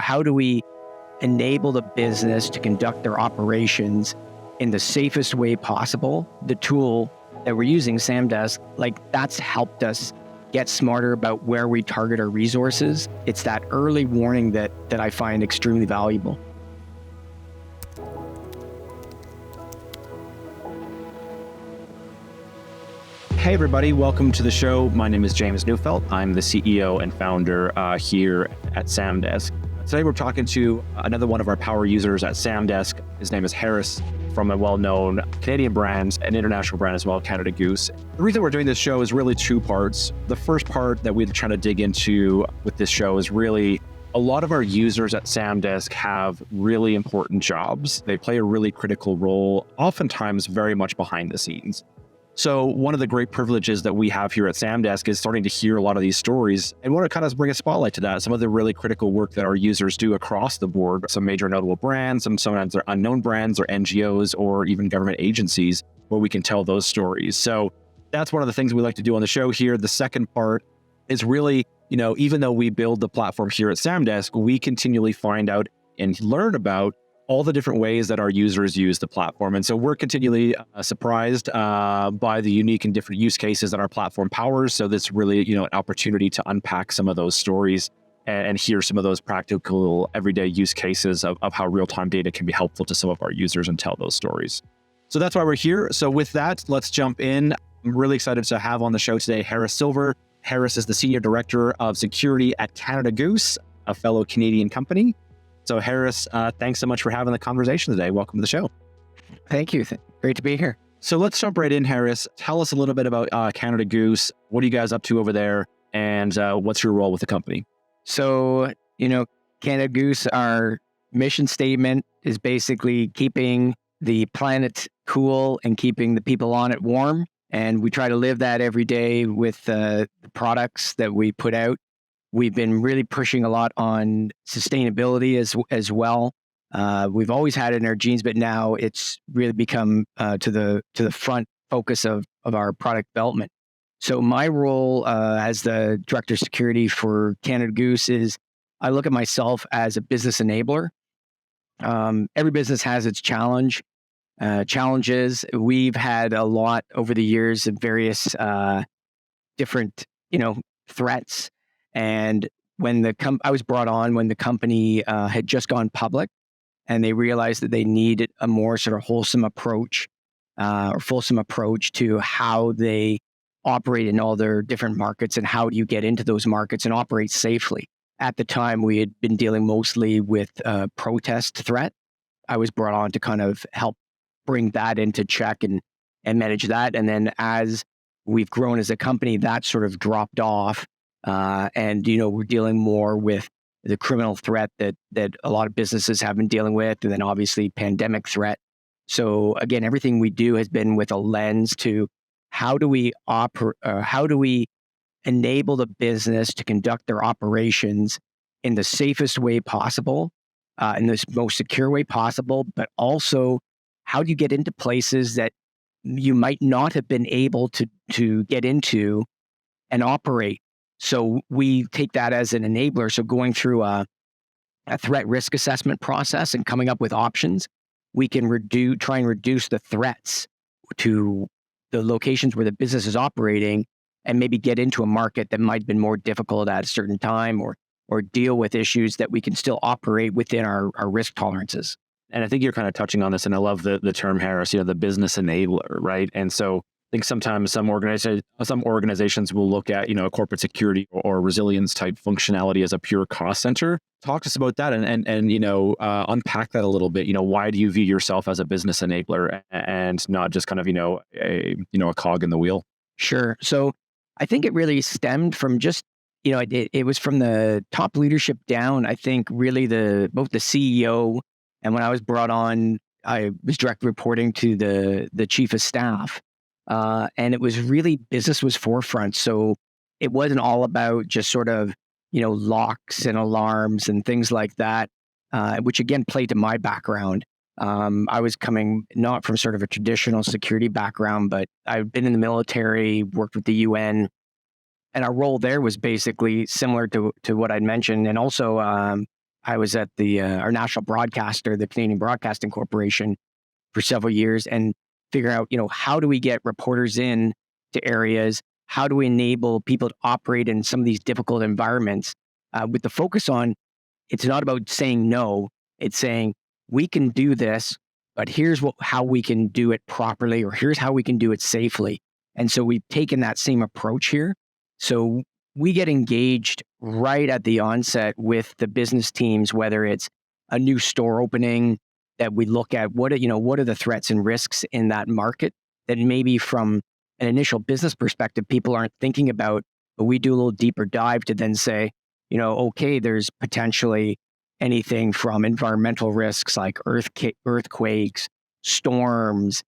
how do we enable the business to conduct their operations in the safest way possible? The tool that we're using, Samdesk, that's helped us get smarter about where we target our resources. It's that early warning that I find extremely valuable. Hey everybody, welcome to the show. My name is James Neufeld. I'm the CEO and founder here at Samdesk. Today we're talking to another one of our power users at Samdesk. His name is Harris, from a well-known Canadian brand, an international brand as well, Canada Goose. The reason we're doing this show is really two parts. The first part that we're trying to dig into with this show is really a lot of our users at Samdesk have really important jobs. They play a really critical role, oftentimes very much behind the scenes. So one of the great privileges that we have here at Samdesk is starting to hear a lot of these stories and want to kind of bring a spotlight to that. Some of the really critical work that our users do across the board, some major notable brands, sometimes they're unknown brands or NGOs or even government agencies where we can tell those stories. So that's one of the things we like to do on the show here. The second part is really, even though we build the platform here at Samdesk, we continually find out and learn about all the different ways that our users use the platform. And so we're continually surprised by the unique and different use cases that our platform powers. So this really, an opportunity to unpack some of those stories and hear some of those practical everyday use cases of how real-time data can be helpful to some of our users and tell those stories. So that's why we're here. So with that, let's jump in. I'm really excited to have on the show today, Harris Silver. Harris is the Senior Director of Security at Canada Goose, a fellow Canadian company. So Harris, thanks so much for having the conversation today. Welcome to the show. Thank you. Great to be here. So let's jump right in, Harris. Tell us a little bit about Canada Goose. What are you guys up to over there? And what's your role with the company? So, Canada Goose, our mission statement is basically keeping the planet cool and keeping the people on it warm. And we try to live that every day with the products that we put out. We've been really pushing a lot on sustainability as well. We've always had it in our genes, but now it's really become to the front focus of our product development. So my role as the Director of Security for Canada Goose is I look at myself as a business enabler. Every business has its challenges. We've had a lot over the years of various different threats. And when I was brought on when the company had just gone public, and they realized that they needed a more sort of wholesome approach or fulsome approach to how they operate in all their different markets and how do you get into those markets and operate safely. At the time, we had been dealing mostly with protest threat. I was brought on to kind of help bring that into check and manage that. And then as we've grown as a company, that sort of dropped off. And we're dealing more with the criminal threat that a lot of businesses have been dealing with, and then obviously pandemic threat. So again, everything we do has been with a lens to how do we enable the business to conduct their operations in the safest way possible, in the most secure way possible, but also how do you get into places that you might not have been able to get into and operate. So we take that as an enabler. So going through a threat risk assessment process and coming up with options, we can try and reduce the threats to the locations where the business is operating and maybe get into a market that might have been more difficult at a certain time or deal with issues that we can still operate within our risk tolerances. And I think you're kind of touching on this, and I love the term, Harris, the business enabler, right? And so I think sometimes some organizations will look at, a corporate security or resilience type functionality as a pure cost center. Talk to us about that and unpack that a little bit. Why do you view yourself as a business enabler and not just kind of, a cog in the wheel? Sure. So I think it really stemmed from just, it was from the top leadership down. I think really both the CEO and when I was brought on, I was directly reporting to the chief of staff. And it was really business was forefront. So it wasn't all about just sort of, locks and alarms and things like that, which again played to my background. I was coming not from sort of a traditional security background, but I've been in the military, worked with the UN, and our role there was basically similar to what I'd mentioned. And also, I was at the our national broadcaster, the Canadian Broadcasting Corporation, for several years, and figure out, how do we get reporters in to areas? How do we enable people to operate in some of these difficult environments with the focus on it's not about saying no. It's saying we can do this, but here's how we can do it properly, or here's how we can do it safely. And so we've taken that same approach here. So we get engaged right at the onset with the business teams, whether it's a new store opening that we look at what are the threats and risks in that market that maybe from an initial business perspective people aren't thinking about, but we do a little deeper dive to then say, okay, there's potentially anything from environmental risks like earthquakes, storms,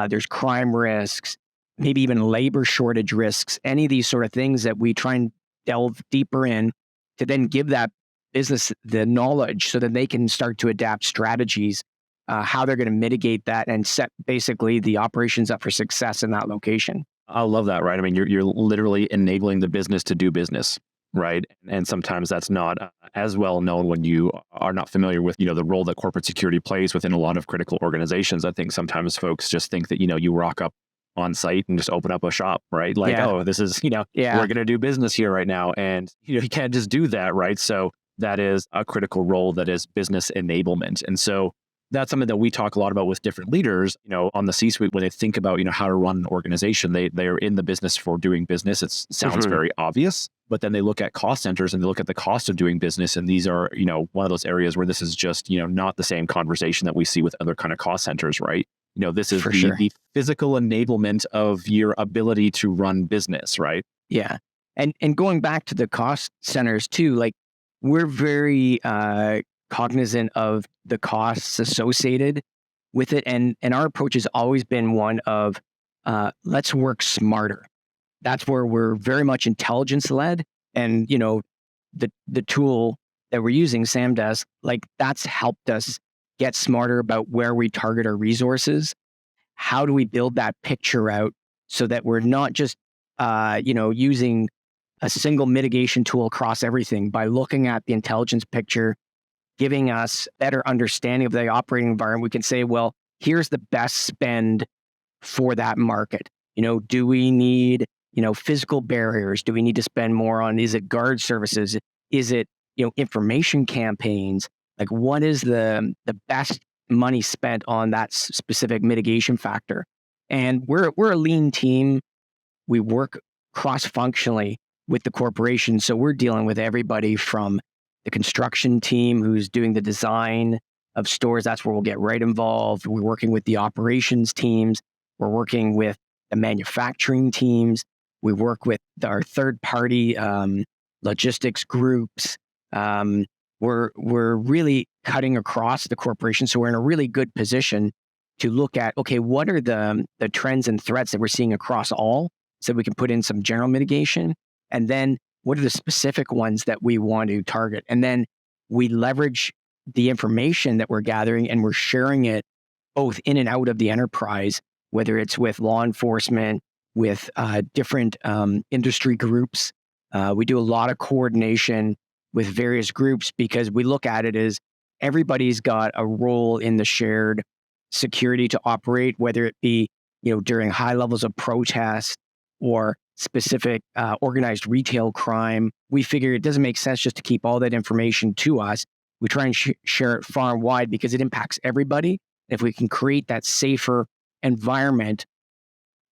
there's crime risks, maybe even labor shortage risks, any of these sort of things that we try and delve deeper in to then give that business the knowledge so that they can start to adapt strategies, how they're going to mitigate that and set basically the operations up for success in that location. I love that, right? I mean, you're literally enabling the business to do business, right? And sometimes that's not as well known when you are not familiar with, the role that corporate security plays within a lot of critical organizations. I think sometimes folks just think that, you rock up on site and just open up a shop, right? Like, Yeah. oh, this is, we're going to do business here right now. And, you can't just do that, right? So that is a critical role that is business enablement. And so that's something that we talk a lot about with different leaders, on the C-suite when they think about, how to run an organization. They are in the business for doing business. It sounds very obvious, but then they look at cost centers and they look at the cost of doing business. And these are, one of those areas where this is just, not the same conversation that we see with other kind of cost centers, right? This is the physical enablement of your ability to run business, right? Yeah. And going back to the cost centers too, like we're very cognizant of the costs associated with it. And our approach has always been one of let's work smarter. That's where we're very much intelligence led. And, the tool that we're using, Samdesk, like that's helped us get smarter about where we target our resources. How do we build that picture out so that we're not just, using a single mitigation tool across everything by looking at the intelligence picture, giving us better understanding of the operating environment. We can say, well, here's the best spend for that market. Do we need, physical barriers? Do we need to spend more on, is it guard services? Is it, information campaigns? Like what is the best money spent on that specific mitigation factor? And we're a lean team. We work cross-functionally with the corporation. So we're dealing with everybody from the construction team who's doing the design of stores. That's where we'll get right involved. We're working with the operations teams. We're working with the manufacturing teams. We work with our third-party logistics groups. We're really cutting across the corporation. So we're in a really good position to look at, okay, what are the trends and threats that we're seeing across all, so we can put in some general mitigation. And then what are the specific ones that we want to target? And then we leverage the information that we're gathering and we're sharing it both in and out of the enterprise, whether it's with law enforcement, with different industry groups. We do a lot of coordination with various groups because we look at it as everybody's got a role in the shared security to operate, whether it be, during high levels of protest or specific organized retail crime. We figure it doesn't make sense just to keep all that information to us. We try and share it far and wide because it impacts everybody. If we can create that safer environment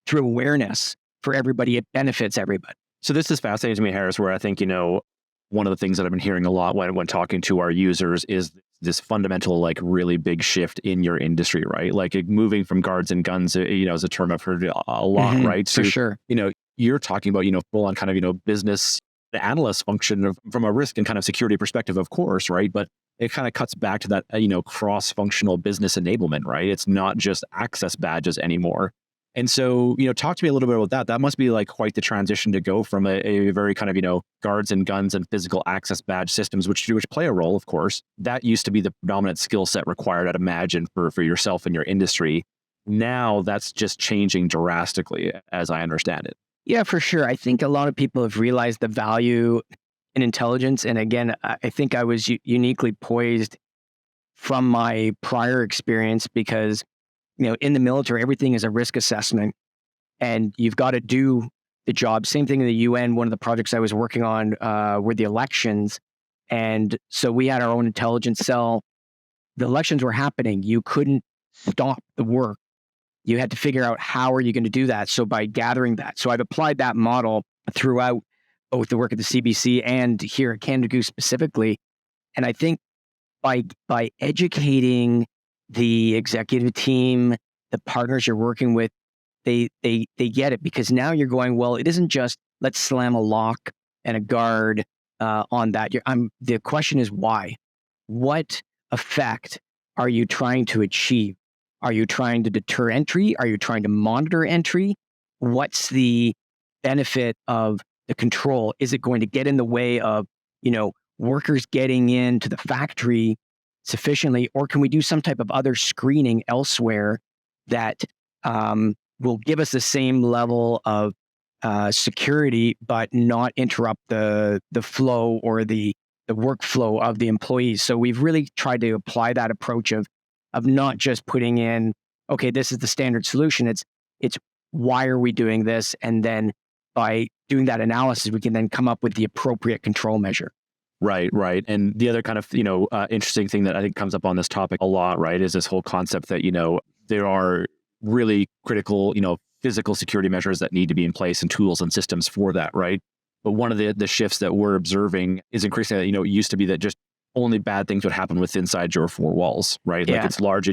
through awareness for everybody, it benefits everybody. So this is fascinating to me, Harris, where I think, one of the things that I've been hearing a lot when talking to our users is this fundamental, like really big shift in your industry, right? Like moving from guards and guns, is a term I've heard a lot, right? For sure. You're talking about, full on kind of, business analyst function from a risk and kind of security perspective, of course, right? But it kind of cuts back to that, cross-functional business enablement, right? It's not just access badges anymore. And so, talk to me a little bit about that. That must be like quite the transition to go from a very kind of, guards and guns and physical access badge systems, which play a role, of course. That used to be the predominant skill set required, I'd imagine, for yourself and your industry. Now that's just changing drastically, as I understand it. Yeah, for sure. I think a lot of people have realized the value in intelligence. And again, I think I was uniquely poised from my prior experience because, in the military, everything is a risk assessment and you've got to do the job. Same thing in the UN. One of the projects I was working on were the elections. And so we had our own intelligence cell. The elections were happening. You couldn't stop the work. You had to figure out how are you going to do that. So by gathering that. So I've applied that model throughout both the work at the CBC and here at Canada Goose specifically. And I think by educating the executive team, the partners you're working with, they get it, because now you're going, well, it isn't just let's slam a lock and a guard on that. The question is why? What effect are you trying to achieve? Are you trying to deter entry? Are you trying to monitor entry? What's the benefit of the control? Is it going to get in the way of, workers getting into the factory sufficiently, or can we do some type of other screening elsewhere that will give us the same level of security, but not interrupt the flow or the workflow of the employees? So we've really tried to apply that approach of not just putting in, okay, this is the standard solution. It's why are we doing this? And then by doing that analysis, we can then come up with the appropriate control measure. Right, right. And the other kind of, interesting thing that I think comes up on this topic a lot, right, is this whole concept that, there are really critical, physical security measures that need to be in place and tools and systems for that, right? But one of the shifts that we're observing is increasingly that, it used to be that just only bad things would happen with inside your four walls, right? Yeah. Like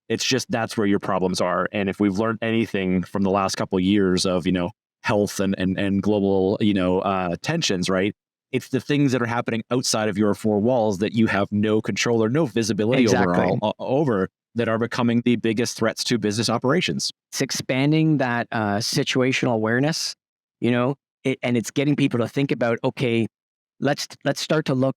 it's just that's where your problems are. And if we've learned anything from the last couple of years of, health and global, tensions, right? It's the things that are happening outside of your four walls that you have no control or no visibility over that are becoming the biggest threats to business operations. It's expanding that situational awareness, and it's getting people to think about, okay, let's start to look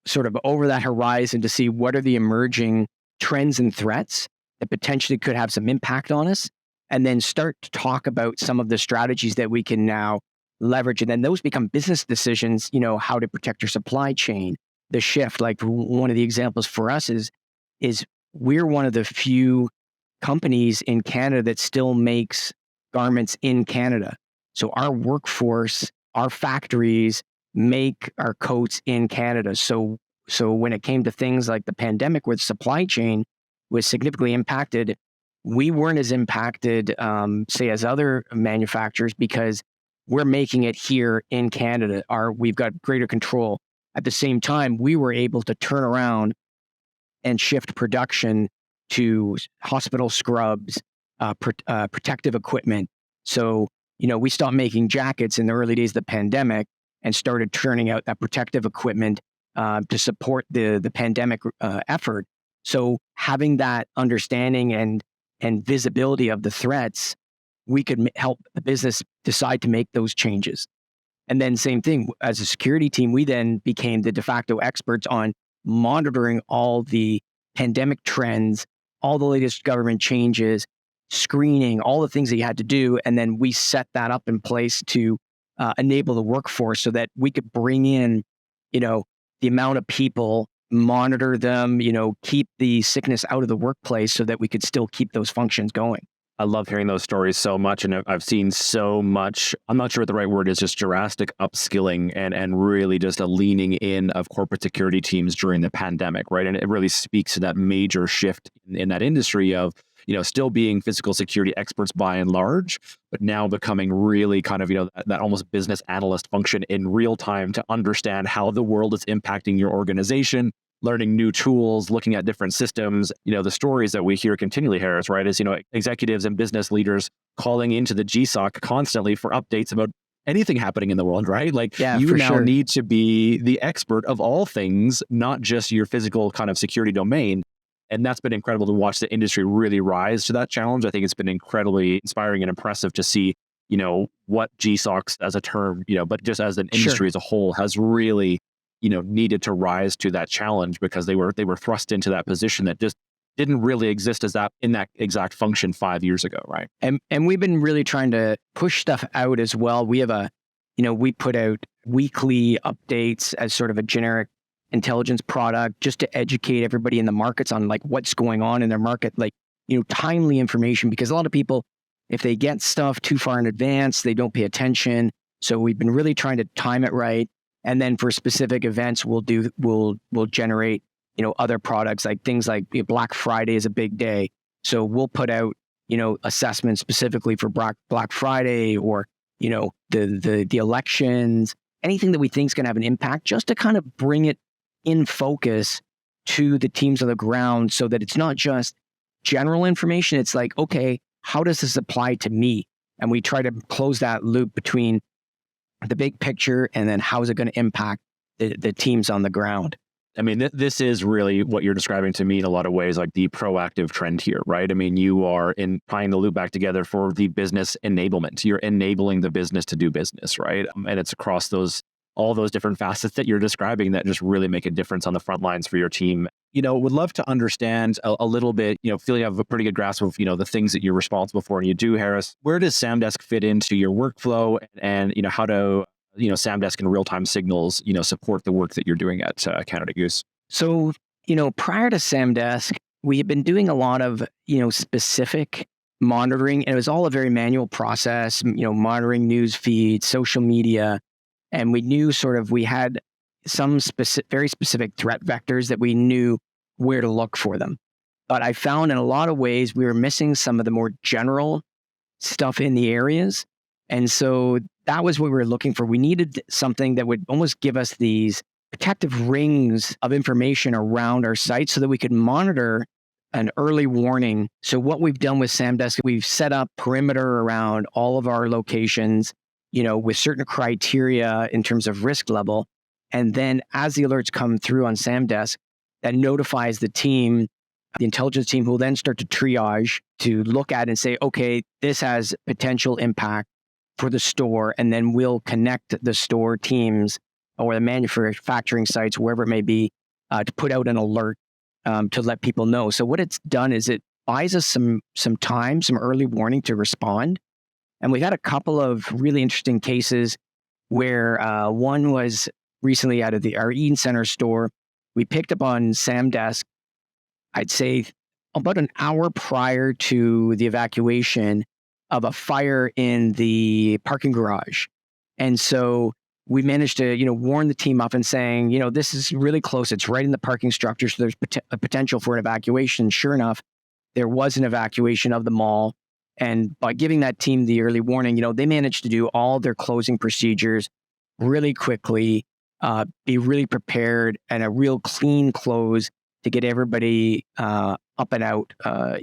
sort of over that horizon to see what are the emerging trends and threats that potentially could have some impact on us, and then start to talk about some of the strategies that we can now leverage. And then those become business decisions, how to protect your supply chain, the shift. Like one of the examples for us is we're one of the few companies in Canada that still makes garments in Canada. So our workforce, our factories make our coats in Canada. So when it came to things like the pandemic where the supply chain was significantly impacted, we weren't as impacted, say, as other manufacturers, because we're making it here in Canada. We've got greater control. At the same time, we were able to turn around and shift production to hospital scrubs, protective equipment. So, we stopped making jackets in the early days of the pandemic and started turning out that protective equipment to support the pandemic effort. So having that understanding and visibility of the threats, we could help the business decide to make those changes. And then same thing, as a security team, we then became the de facto experts on monitoring all the pandemic trends, all the latest government changes, screening, all the things that you had to do. And then we set that up in place to enable the workforce so that we could bring in, the amount of people, monitor them, keep the sickness out of the workplace so that we could still keep those functions going. I love hearing those stories so much. And I've seen so much, I'm not sure what the right word is, just drastic upskilling and really just a leaning in of corporate security teams during the pandemic, right? And it really speaks to that major shift in that industry of, still being physical security experts by and large, but now becoming really kind of, that almost business analyst function in real time to understand how the world is impacting your organization, learning new tools, looking at different systems. The stories that we hear continually, Harris, right, is, executives and business leaders calling into the GSOC constantly for updates about anything happening in the world, right? Like you now need to be the expert of all things, not just your physical kind of security domain. And that's been incredible to watch the industry really rise to that challenge. I think it's been incredibly inspiring and impressive to see, what GSOCs as a term, but just as an industry as a whole has really, needed to rise to that challenge, because they were thrust into that position that just didn't really exist as that in that exact function 5 years ago, right? And we've been really trying to push stuff out as well. We have a we put out weekly updates as sort of a generic intelligence product just to educate everybody in the markets on like what's going on in their market, like, timely information, because a lot of people, if they get stuff too far in advance, they don't pay attention. So we've been really trying to time it right. And then for specific events, we'll generate, other products, like things like Black Friday is a big day. So we'll put out, assessments specifically for Black Friday, or, the elections, anything that we think is going to have an impact, just to kind of bring it in focus to the teams on the ground, so that it's not just general information. It's like, okay, how does this apply to me? And we try to close that loop between the big picture and then how is it going to impact the teams on the ground. I mean, this is really what you're describing to me in a lot of ways, like the proactive trend here, right? I mean, you are tying the loop back together for the business enablement. You're enabling the business to do business, right? And it's across all those different facets that you're describing that just really make a difference on the front lines for your team. Would love to understand a little bit, feel you have a pretty good grasp of, the things that you're responsible for, and you do, Harris. Where does Samdesk fit into your workflow, and, how do Samdesk and real-time signals, support the work that you're doing at Canada Goose? So, prior to Samdesk, we had been doing a lot of, specific monitoring, and it was all a very manual process, monitoring news feeds, social media. And we knew we had some very specific threat vectors that we knew where to look for them. But I found in a lot of ways, we were missing some of the more general stuff in the areas. And so that was what we were looking for. We needed something that would almost give us these protective rings of information around our site so that we could monitor an early warning. So what we've done with Samdesk, we've set up perimeter around all of our locations, with certain criteria in terms of risk level. And then as the alerts come through on Samdesk, that notifies the team, the intelligence team, who will then start to triage, to look at and say, okay, this has potential impact for the store. And then we'll connect the store teams or the manufacturing sites, wherever it may be, to put out an alert to let people know. So what it's done is it buys us some time, some early warning to respond. And we've had a couple of really interesting cases where one was recently out of our Eden Center store. We picked up on Samdesk, I'd say about an hour prior to the evacuation, of a fire in the parking garage. And so we managed to, warn the team up and saying, this is really close. It's right in the parking structure. So there's a potential for an evacuation. Sure enough, there was an evacuation of the mall. And by giving that team the early warning, they managed to do all their closing procedures really quickly, be really prepared, and a real clean close to get everybody up and out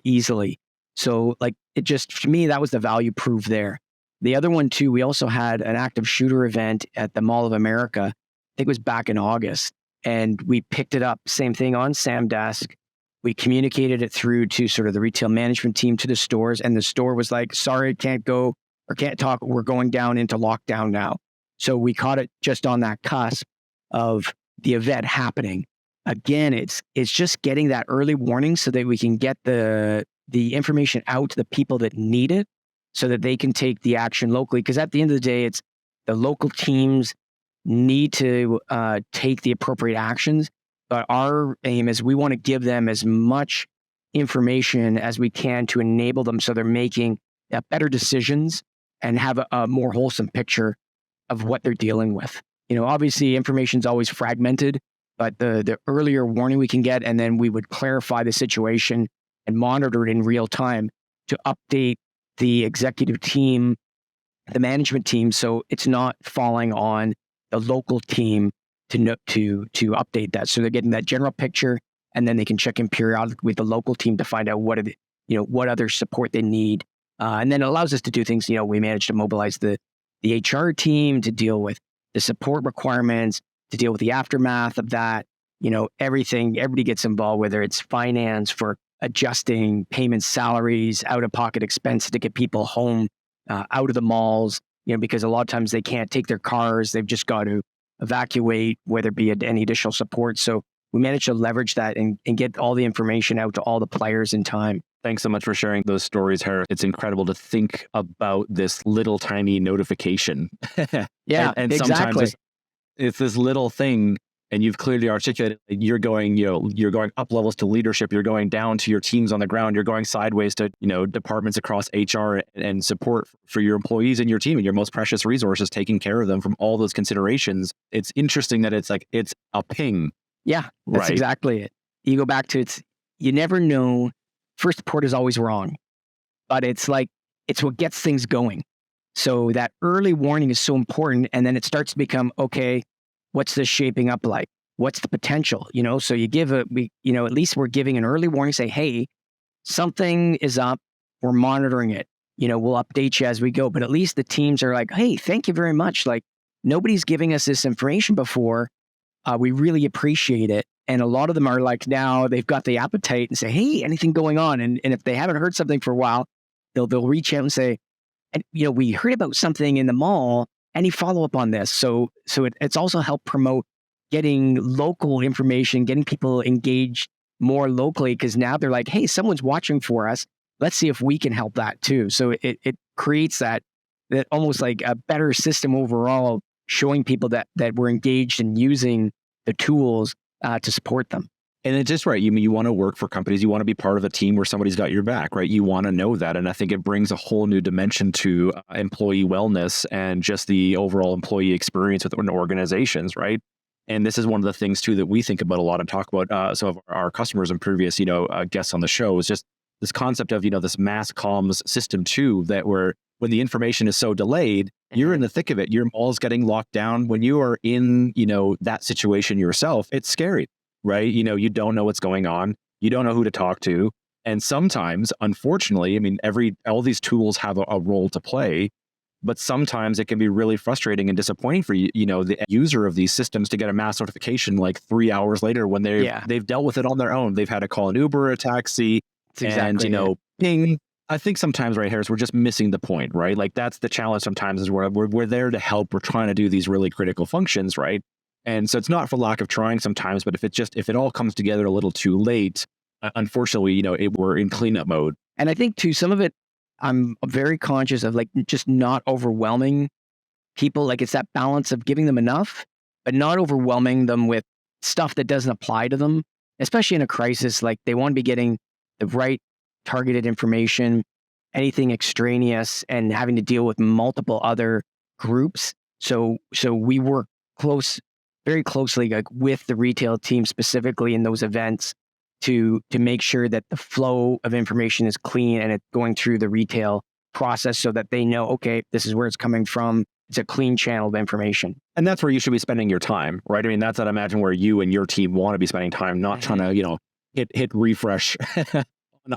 easily. So to me, that was the value proof there. The other one too, we also had an active shooter event at the Mall of America. I think it was back in August. And we picked it up, same thing on Samdesk. We communicated it through to sort of the retail management team to the stores. And the store was like, sorry, can't go or can't talk. We're going down into lockdown now. So we caught it just on that cusp of the event happening. Again, it's just getting that early warning so that we can get the information out to the people that need it so that they can take the action locally. Because at the end of the day, it's the local teams need to take the appropriate actions. But our aim is we want to give them as much information as we can to enable them so they're making better decisions and have a more wholesome picture of what they're dealing with. Obviously information is always fragmented, but the earlier warning we can get, and then we would clarify the situation and monitor it in real time to update the executive team, the management team, so it's not falling on the local team to update that. So they're getting that general picture, and then they can check in periodically with the local team to find out what other support they need. And then it allows us to do things. We managed to mobilize the HR team to deal with the support requirements, to deal with the aftermath of that. Everybody gets involved, whether it's finance for adjusting payments, salaries, out-of-pocket expenses to get people home, out of the malls, because a lot of times they can't take their cars. They've just got to evacuate, whether it be any additional support. So we managed to leverage that and get all the information out to all the players in time. Thanks so much for sharing those stories, Harris. It's incredible to think about this little tiny notification. Yeah, And sometimes exactly. it's this little thing, and you've clearly articulated you're going, you're going up levels to leadership, you're going down to your teams on the ground, you're going sideways to, departments across HR and support for your employees and your team and your most precious resources, taking care of them from all those considerations. It's interesting that it's like, it's a ping, Yeah, that's right? exactly it. You go back to you never know. First report is always wrong, but it's what gets things going. So that early warning is so important. And then it starts to become, okay, what's this shaping up like? What's the potential? So you give at least we're giving an early warning, say, hey, something is up. We're monitoring it. We'll update you as we go. But at least the teams are like, hey, thank you very much. Like nobody's giving us this information before. We really appreciate it. And a lot of them are like, now they've got the appetite and say, hey, anything going on? And if they haven't heard something for a while, they'll reach out and say, and we heard about something in the mall. Any follow up on this? So it's also helped promote getting local information, getting people engaged more locally, because now they're like, hey, someone's watching for us. Let's see if we can help that too. So it creates that almost like a better system overall, showing people that we're engaged in using the tools to support them. And it's just right. You want to work for companies. You want to be part of a team where somebody's got your back, right? You want to know that. And I think it brings a whole new dimension to employee wellness and just the overall employee experience within organizations, right? And this is one of the things too that we think about a lot and talk about some of our customers and previous, guests on the show is just this concept of, this mass comms system too, that where when the information is so delayed, you're in the thick of it. Your mall's getting locked down. When you are in, that situation yourself, it's scary, right? You don't know what's going on. You don't know who to talk to. And sometimes, unfortunately, I mean, all these tools have a role to play, but sometimes it can be really frustrating and disappointing for the user of these systems to get a mass notification like 3 hours later when they've dealt with it on their own. They've had to call an Uber, a taxi, It's exactly and ping. I think sometimes, right, Harris, we're just missing the point, right? Like that's the challenge sometimes is we're there to help. We're trying to do these really critical functions, right? And so it's not for lack of trying sometimes, but if it all comes together a little too late, unfortunately, we're in cleanup mode. And I think too, some of it, I'm very conscious of like just not overwhelming people. Like it's that balance of giving them enough, but not overwhelming them with stuff that doesn't apply to them, especially in a crisis. Like they want to be getting the right targeted information, anything extraneous, and having to deal with multiple other groups. So we work very closely, like with the retail team specifically in those events to make sure that the flow of information is clean and it's going through the retail process so that they know, okay, this is where it's coming from. It's a clean channel of information. And that's where you should be spending your time, right? I mean, that's, I'd imagine, where you and your team want to be spending time, not trying to, hit refresh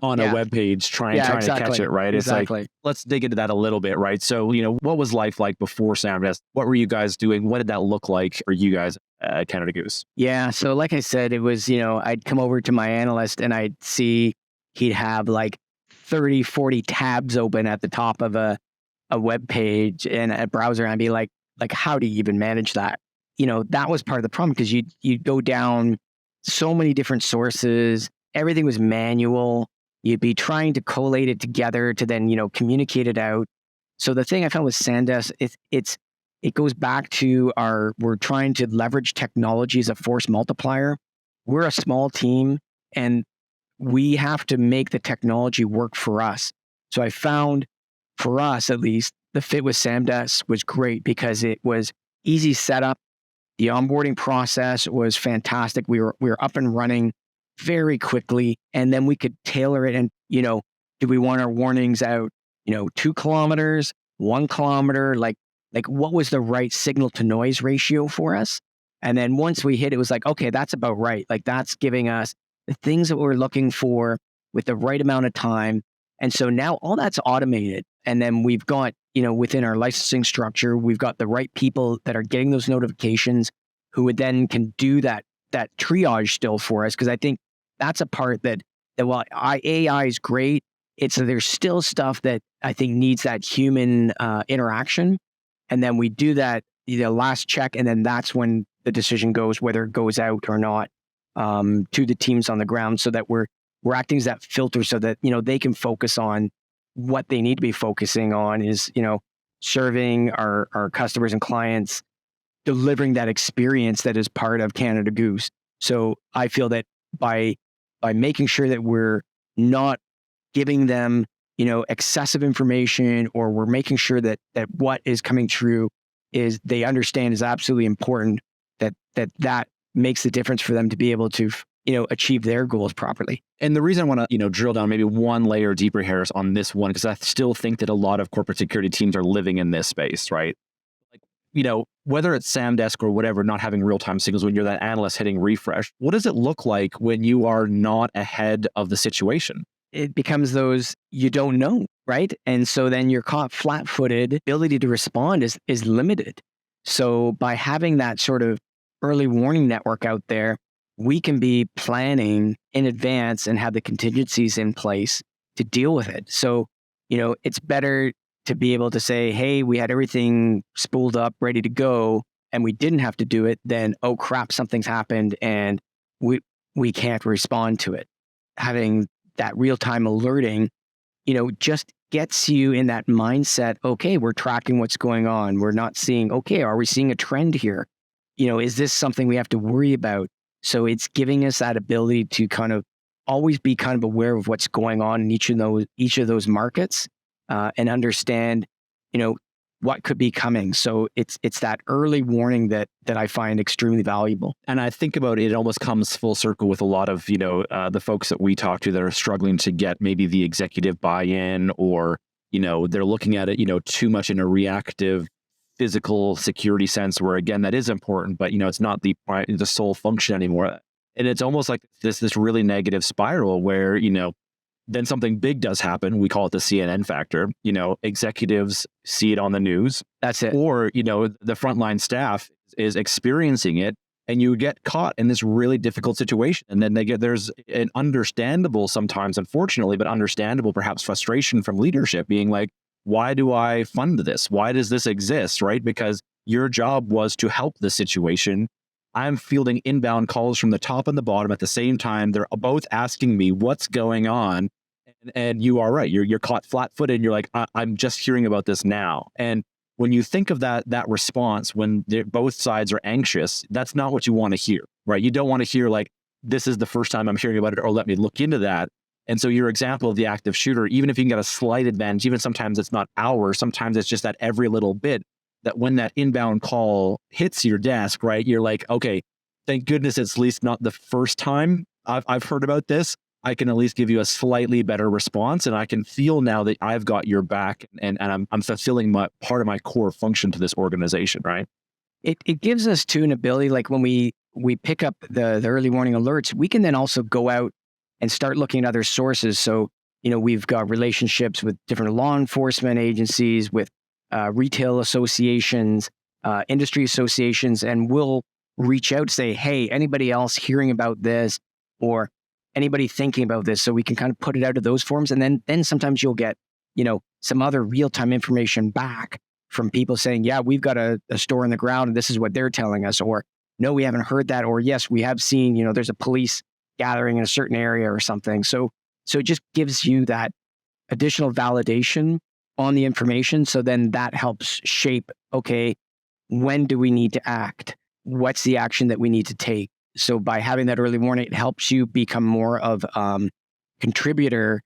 on a web page, trying to catch it, right? Exactly. It's like, let's dig into that a little bit, right? So, what was life like before Samdesk? What were you guys doing? What did that look like for you guys at Canada Goose? Yeah. So like I said, it was, I'd come over to my analyst and I'd see he'd have like 30, 40 tabs open at the top of a web page and a browser. And I'd be like, how do you even manage that? That was part of the problem because you'd go down so many different sources. Everything was manual. You'd be trying to collate it together to then, communicate it out. So the thing I found with Samdesk, it goes back to we're trying to leverage technology as a force multiplier. We're a small team and we have to make the technology work for us. So I found, for us at least, the fit with Samdesk was great because it was easy setup. The onboarding process was fantastic. We were up and running very quickly, and then we could tailor it. And do we want our warnings out 2 kilometers, 1 kilometer? Like what was the right signal to noise ratio for us? And then once we hit, it was like, okay, that's about right. Like that's giving us the things that we're looking for with the right amount of time. And so now all that's automated. And then we've got, within our licensing structure, we've got the right people that are getting those notifications who would then can do that triage still for us. Cause I think that's a part that while AI is great, there's still stuff that I think needs that human interaction. And then we do that, last check. And then that's when the decision goes, whether it goes out or not, to the teams on the ground so that we're we're acting as that filter so that, they can focus on what they need to be focusing on is, serving our customers and clients, delivering that experience that is part of Canada Goose. So I feel that by making sure that we're not giving them, excessive information, or we're making sure that what is coming through is they understand is absolutely important, that makes the difference for them to be able to, achieve their goals properly. And the reason I want to, drill down maybe one layer deeper here is on this one, because I still think that a lot of corporate security teams are living in this space, right? Like, whether it's Samdesk or whatever, not having real-time signals when you're that analyst hitting refresh, what does it look like when you are not ahead of the situation? It becomes those you don't know, right? And so then you're caught flat-footed. Ability to respond is limited. So by having that sort of early warning network out there, we can be planning in advance and have the contingencies in place to deal with it. So, it's better to be able to say, hey, we had everything spooled up, ready to go, and we didn't have to do it, than, oh crap, something's happened and we can't respond to it. Having that real-time alerting, just gets you in that mindset, okay, we're tracking what's going on. We're not seeing, okay, are we seeing a trend here? Is this something we have to worry about? So it's giving us that ability to kind of always be kind of aware of what's going on in each of those markets, and understand, what could be coming. So it's that early warning that I find extremely valuable. And I think about it, it almost comes full circle with a lot of, the folks that we talk to that are struggling to get maybe the executive buy-in, or, they're looking at it, too much in a reactive physical security sense, where again, that is important, but it's not the sole function anymore. And it's almost like this really negative spiral where, then something big does happen. We call it the CNN factor. Executives see it on the news. That's it. Or, the frontline staff is experiencing it, and you get caught in this really difficult situation. And then there's an understandable, sometimes unfortunately, but understandable perhaps frustration from leadership being like, why do I fund this? Why does this exist, right? Because your job was to help the situation. I'm fielding inbound calls from the top and the bottom at the same time. They're both asking me what's going on. And you are right. You're caught flat-footed. And you're like, I'm just hearing about this now. And when you think of that response, when both sides are anxious, that's not what you want to hear, right? You don't want to hear like, this is the first time I'm hearing about it, or let me look into that. And so your example of the active shooter, even if you can get a slight advantage, even sometimes it's not hours, sometimes it's just that every little bit, that when that inbound call hits your desk, right, you're like, okay, thank goodness it's at least not the first time I've heard about this. I can at least give you a slightly better response, and I can feel now that I've got your back, and I'm fulfilling part of my core function to this organization, right? It gives us too an ability, like when we pick up the early warning alerts, we can then also go out and start looking at other sources. So, we've got relationships with different law enforcement agencies, with retail associations, industry associations, and we'll reach out, say, hey, anybody else hearing about this, or anybody thinking about this? So we can kind of put it out of those forums. And then sometimes you'll get, some other real-time information back from people saying, yeah, we've got a store in the ground and this is what they're telling us, or no, we haven't heard that, or yes, we have seen, there's a police gathering in a certain area or something. So it just gives you that additional validation on the information. So then that helps shape, okay, when do we need to act? What's the action that we need to take? So by having that early warning, it helps you become more of contributor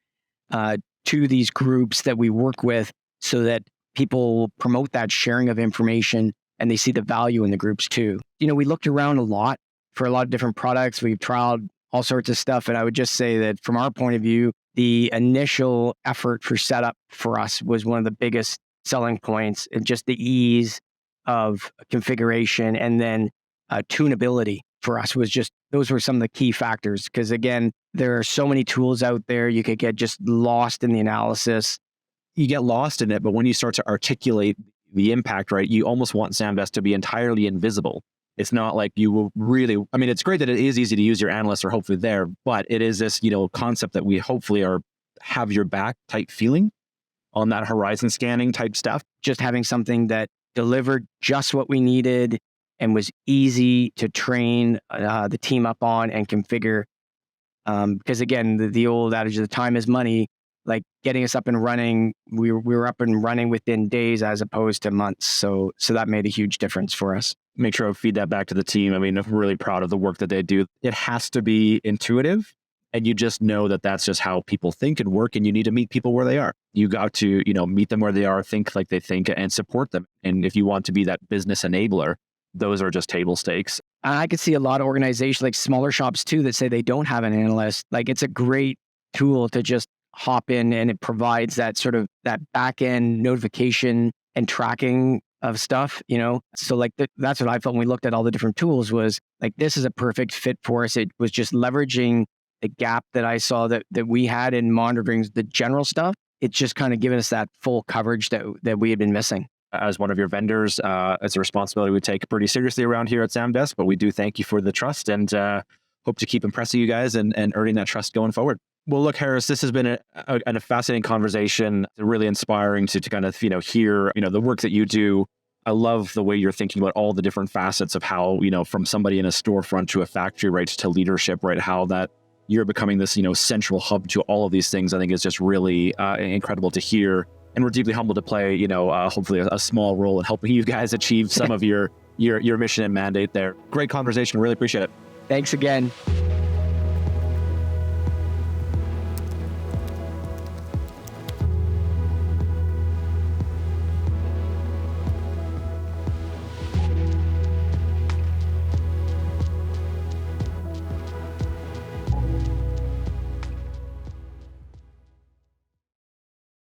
to these groups that we work with, so that people promote that sharing of information and they see the value in the groups too. We looked around a lot for a lot of different products. We've trialed all sorts of stuff. And I would just say that from our point of view, the initial effort for setup for us was one of the biggest selling points, and just the ease of configuration, and then tunability for us was just, those were some of the key factors. Because again, there are so many tools out there, you could get just lost in the analysis. You get lost in it, but when you start to articulate the impact, right, you almost want Samdesk to be entirely invisible. It's not like you will really, it's great that it is easy to use, your analysts are hopefully there, but it is this, concept that we hopefully have your back type feeling on that horizon scanning type stuff. Just having something that delivered just what we needed and was easy to train the team up on and configure Because again, the old adage of the time is money, like getting us up and running, we were up and running within days as opposed to months. So that made a huge difference for us. Make sure I feed that back to the team. I mean, I'm really proud of the work that they do. It has to be intuitive. And you just know that that's just how people think and work. And you need to meet people where they are. You got to, meet them where they are, think like they think, and support them. And if you want to be that business enabler, those are just table stakes. I could see a lot of organizations, like smaller shops too, that say they don't have an analyst. Like it's a great tool to just hop in, and it provides that sort of that back end notification and tracking of stuff, So like that's what I felt when we looked at all the different tools, was like, this is a perfect fit for us. It was just leveraging the gap that I saw that we had in monitoring the general stuff. It's just kind of given us that full coverage that we had been missing. As one of your vendors, it's a responsibility we take pretty seriously around here at Samdesk, but we do thank you for the trust, and hope to keep impressing you guys and earning that trust going forward. Well, look, Harris, this has been a fascinating conversation, really inspiring to kind of, hear, the work that you do. I love the way you're thinking about all the different facets of how, from somebody in a storefront to a factory, right, to leadership, right, how that you're becoming this, central hub to all of these things. I think is just really incredible to hear. And we're deeply humbled to play, hopefully a small role in helping you guys achieve some of your mission and mandate there. Great conversation. Really appreciate it. Thanks again.